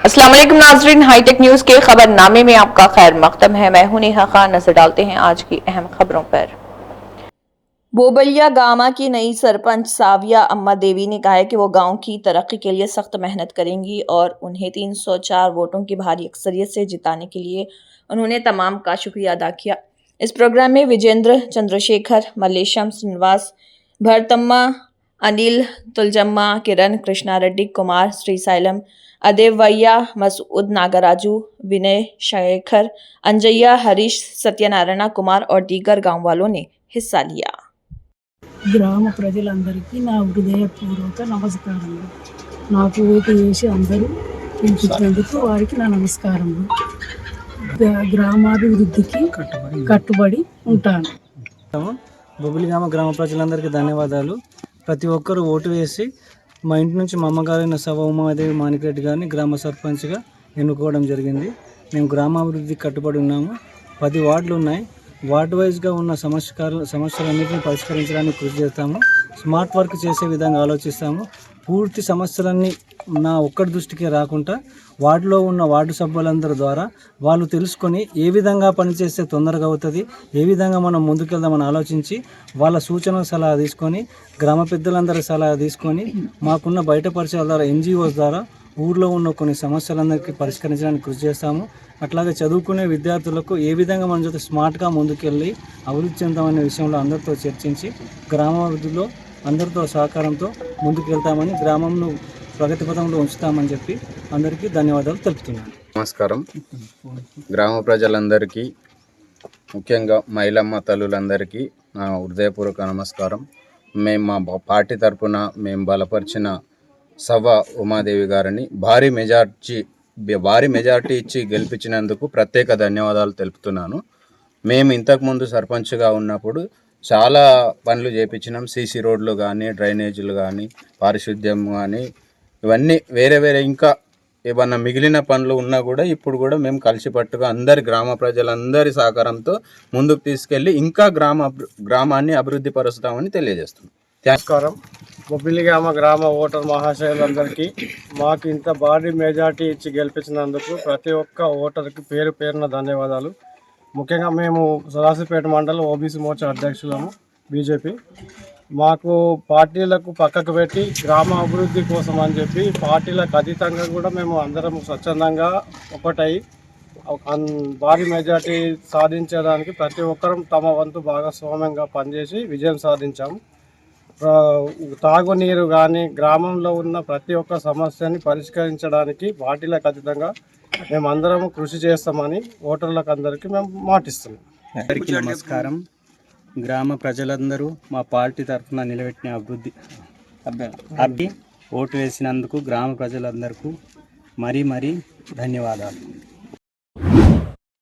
अस्सलाम वालेकुम नाज़रीन, हाईटेक न्यूज के खबरनामे में आपका खैर मकदम है। मैं हूं नेहा खान। नजर डालते हैं आज की अहम खबरों पर। बोबलिया गामा की नई सरपंच साविया अम्मा देवी ने कहा है कि वो गांव की तरक्की के लिए सख्त मेहनत करेंगी और उन्हें 304 वोटों की भारी अक्सरियत से जिताने के लिए उन्होंने तमाम का शुक्रिया अदा किया। इस प्रोग्राम में विजेंद्र, चंद्रशेखर, मल्लेशम, श्रीनिवास, भरतम्मा, अनिल, तुलजम्मा, किरण, कृष्णा रेड्डी, कुमार, श्रीशैलम, अदेवैया, मसूद, नागराजू, विनय शेखर, अंजయ్య, हरीश, सत्यनारायण कुमार और दीगर गांव वालों ने हिस्सा लिया। గ్రామ ప్రజలందరికీ నా హృదయపూర్వక నమస్కారములు. నాకు ఓటు వేసి అందరూ పిలిపించినందుకు వారికి నా నమస్కారములు. గ్రామాభివృద్ధికి కట్టుబడి ఉంటాను. బొబ్బిలిగామ గ్రామ ప్రజలందరికీ ధన్యవాదాలు. ప్రతి ఒక్కరూ ఓటు వేసి మా ఇంటి నుంచి మా అమ్మగారైన సవ ఉమాదేవి మాణిక్రెడ్డి గారిని గ్రామ సర్పంచ్గా ఎన్నుకోవడం జరిగింది. మేము గ్రామాభివృద్ధికి కట్టుబడి ఉన్నాము. 10 వార్డులు ఉన్నాయి. వార్డు వైజ్గా ఉన్న సమస్యలన్నింటినీ పరిష్కరించడానికి కృషి చేస్తాము. స్మార్ట్ వర్క్ చేసే విధంగా ఆలోచిస్తాము. పూర్తి సమస్యలన్నీ నా ఒక్కడి దృష్టికే రాకుండా వార్డులో ఉన్న వార్డు సభ్యులందరి ద్వారా వాళ్ళు తెలుసుకొని ఏ విధంగా పనిచేస్తే తొందరగా అవుతుంది, ఏ విధంగా మనం ముందుకెళ్దామని ఆలోచించి వాళ్ళ సూచన సలహా తీసుకొని గ్రామ పెద్దలందరి సలహా తీసుకొని మాకున్న బయట పరిచయాల ద్వారా ఎన్జిఓస్ ద్వారా ఊర్లో ఉన్న కొన్ని సమస్యలందరికీ పరిష్కరించడానికి కృషి చేస్తాము. అట్లాగే చదువుకునే విద్యార్థులకు ఏ విధంగా మన జೊತೆ స్మార్ట్గా ముందుకెళ్ళి అభివృద్ధి చెందామనే విషయంలో అందరితో చర్చించి గ్రామాభివృద్ధిలో అందరితో సహకారంతో ముందుకు వెళ్తామని, గ్రామంను ప్రగతి పథంలో ఉంచుతామని చెప్పి అందరికీ ధన్యవాదాలు తెలుపుతున్నాను. నమస్కారం. గ్రామ ప్రజలందరికీ, ముఖ్యంగా మహిళమ్మ తల్లులందరికీ నా హృదయపూర్వక నమస్కారం. మేము మా పార్టీ తరఫున మేము బలపరిచిన సవ ఉమాదేవి గారిని భారీ మెజార్టీ ఇచ్చి గెలిపించినందుకు ప్రత్యేక ధన్యవాదాలు తెలుపుతున్నాను. మేము ఇంతకుముందు సర్పంచ్గా ఉన్నప్పుడు చాలా పనులు చేయించినాం. సీసీ రోడ్లు కానీ, డ్రైనేజీలు కానీ, పారిశుద్ధ్యం కానీ, ఇవన్నీ వేరే ఇంకా ఏమన్నా మిగిలిన పనులు ఉన్నా కూడా ఇప్పుడు కూడా మేము కలిసిపట్టుగా అందరి గ్రామ ప్రజలందరి సహకారంతో ముందుకు తీసుకెళ్ళి ఇంకా గ్రామాన్ని అభివృద్ధి పరుస్తామని తెలియజేస్తున్నాం. నమస్కారం. బొబ్బిలిగామ గ్రామ ఓటర్ మహాశయులందరికీ మాకు ఇంత భారీ మెజార్టీ ఇచ్చి గెలిపించినందుకు ప్రతి ఒక్క ఓటర్కి పేరు పేరున ధన్యవాదాలు. ముఖ్యంగా మేము సదాశివపేట మండలం ఓబీసీ మోర్చా అధ్యక్షులము బీజేపీ. మాకు పార్టీలకు పక్కకు పెట్టి గ్రామ అభివృద్ధి కోసం అని చెప్పి పార్టీలకు అతీతంగా కూడా మేము అందరం స్వచ్ఛందంగా ఒకటై భారీ మెజార్టీ సాధించడానికి ప్రతి ఒక్కరం తమ వంతు భాగస్వామ్యంగా పనిచేసి విజయం సాధించాము. తాగునీరు కానీ, గ్రామంలో ఉన్న ప్రతి ఒక్క సమస్యని పరిష్కరించడానికి పార్టీలకు అతీతంగా మేమందరం కృషి చేస్తామని ఓటర్లకు అందరికీ మేము మాటిస్తున్నాం. అందరికీ నమస్కారం. గ్రామ ప్రజలందరూ మా పార్టీ తరఫున నిలబెట్టిన అభ్యర్థి ఓటు వేసినందుకు గ్రామ ప్రజలందరికీ మరీ ధన్యవాదాలు.